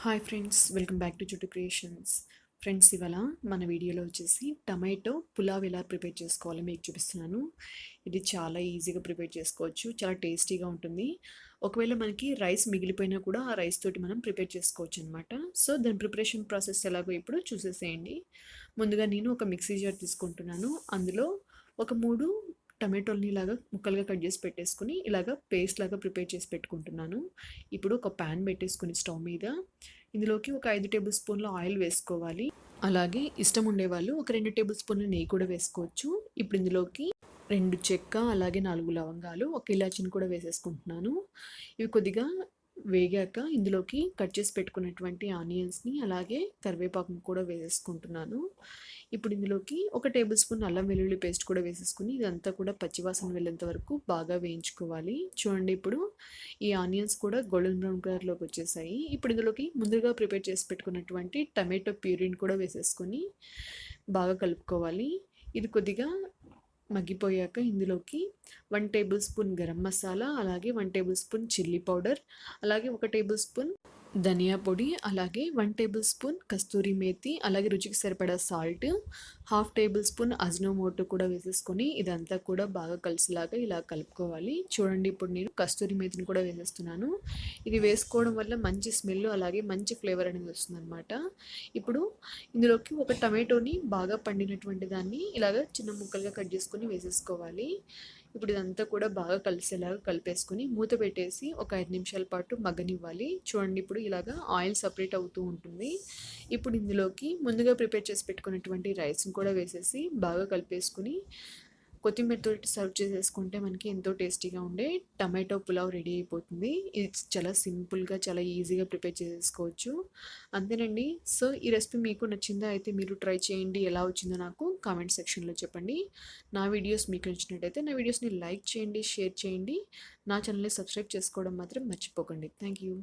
Hi friends, welcome back to చుట్టూ creations. Friends, ఇవాళ మన వీడియోలో వచ్చేసి టమాటో పులావ్ ఎలా ప్రిపేర్ చేసుకోవాలో మీకు చూపిస్తున్నాను. ఇది చాలా ఈజీగా ప్రిపేర్ చేసుకోవచ్చు, చాలా టేస్టీగా ఉంటుంది. ఒకవేళ మనకి రైస్ మిగిలిపోయినా కూడా ఆ రైస్ తోటి మనం ప్రిపేర్ చేసుకోవచ్చు అనమాట. సో దాని ప్రిపరేషన్ ప్రాసెస్ ఎలాగో ఇప్పుడు చూసేసేయండి. ముందుగా నేను ఒక మిక్సీ జార్ తీసుకుంటున్నాను. అందులో ఒక 3 టమాటోల్ని ఇలాగా ముక్కలుగా కట్ చేసి పెట్టేసుకుని ఇలాగ పేస్ట్ లాగా ప్రిపేర్ చేసి పెట్టుకుంటున్నాను. ఇప్పుడు ఒక ప్యాన్ పెట్టేసుకుని స్టవ్ మీద ఇందులోకి ఒక 5 టేబుల్ స్పూన్ల ఆయిల్ వేసుకోవాలి. అలాగే ఇష్టం ఉండేవాళ్ళు ఒక 2 టేబుల్ స్పూన్ల నెయ్యి కూడా వేసుకోవచ్చు. ఇప్పుడు ఇందులోకి 2 చెక్క, అలాగే 4 లవంగాలు, ఒక ఇలాచీని కూడా వేసేసుకుంటున్నాను. ఇవి కొద్దిగా వేగాక ఇందులోకి కట్ చేసి పెట్టుకున్నటువంటి ఆనియన్స్ని, అలాగే కరివేపాకుని కూడా వేసేసుకుంటున్నాను. ఇప్పుడు ఇందులోకి ఒక టేబుల్ స్పూన్ అల్లం వెల్లుల్లి పేస్ట్ కూడా వేసేసుకుని ఇదంతా కూడా పచ్చివాసన వెళ్ళేంత వరకు బాగా వేయించుకోవాలి. చూడండి, ఇప్పుడు ఈ ఆనియన్స్ కూడా గోల్డెన్ బ్రౌన్ కలర్లోకి వచ్చేసాయి. ఇప్పుడు ఇందులోకి ముందుగా ప్రిపేర్ చేసి పెట్టుకున్నటువంటి టమాటో ప్యూరీని కూడా వేసేసుకొని బాగా కలుపుకోవాలి. ఇది కొద్దిగా మగ్గిపోయాక ఇందులోకి 1 టేబుల్ స్పూన్ గరం మసాలా, అలాగే 1 టేబుల్ స్పూన్ చిల్లీ పౌడర్, అలాగే 1 టేబుల్ స్పూన్ ధనియా పొడి, అలాగే 1 టేబుల్ స్పూన్ కస్తూరి మేతి, అలాగే రుచికి సరిపడా సాల్ట్, 1/2 టేబుల్ స్పూన్ అజినోమోటో కూడా వేసేసుకొని ఇదంతా కూడా బాగా కలిసిలాగా ఇలా కలుపుకోవాలి. చూడండి, ఇప్పుడు నేను కస్తూరి మేతిని కూడా వేసేస్తున్నాను. ఇది వేసుకోవడం వల్ల మంచి స్మెల్, అలాగే మంచి ఫ్లేవర్ అనేది వస్తుందన్నమాట. ఇప్పుడు ఇందులోకి ఒక టమాటోని బాగా పండినటువంటి దాన్ని ఇలాగ చిన్న ముక్కలుగా కట్ చేసుకొని వేసేసుకోవాలి. ఇప్పుడు ఇదంతా కూడా బాగా కలిసేలాగా కలిపేసుకుని మూత పెట్టేసి ఒక 5 నిమిషాల పాటు మగ్గనివ్వాలి. చూడండి, ఇప్పుడు ఇలాగా ఆయిల్ సపరేట్ అవుతూ ఉంటుంది. ఇప్పుడు ఇందులోకి ముందుగా ప్రిపేర్ చేసి పెట్టుకున్నటువంటి రైస్ని కూడా వేసేసి బాగా కలిపేసుకుని కొత్తిమీరతో సర్వ్ చేసేసుకుంటే మనకి ఎంతో టేస్టీగా ఉండే టమాటో పులావ్ రెడీ అయిపోతుంది. ఇది చాలా సింపుల్గా, చాలా ఈజీగా ప్రిపేర్ చేసేసుకోవచ్చు. అంతేనండి. సో ఈ రెసిపీ మీకు నచ్చిందా? అయితే మీరు ట్రై చేయండి. ఎలా వచ్చిందో నాకు కామెంట్ సెక్షన్లో చెప్పండి. నా వీడియోస్ మీకు నచ్చినట్టయితే నా వీడియోస్ని లైక్ చేయండి, షేర్ చేయండి. నా ఛానల్ని సబ్స్క్రైబ్ చేసుకోవడం మాత్రం మర్చిపోకండి. Thank you.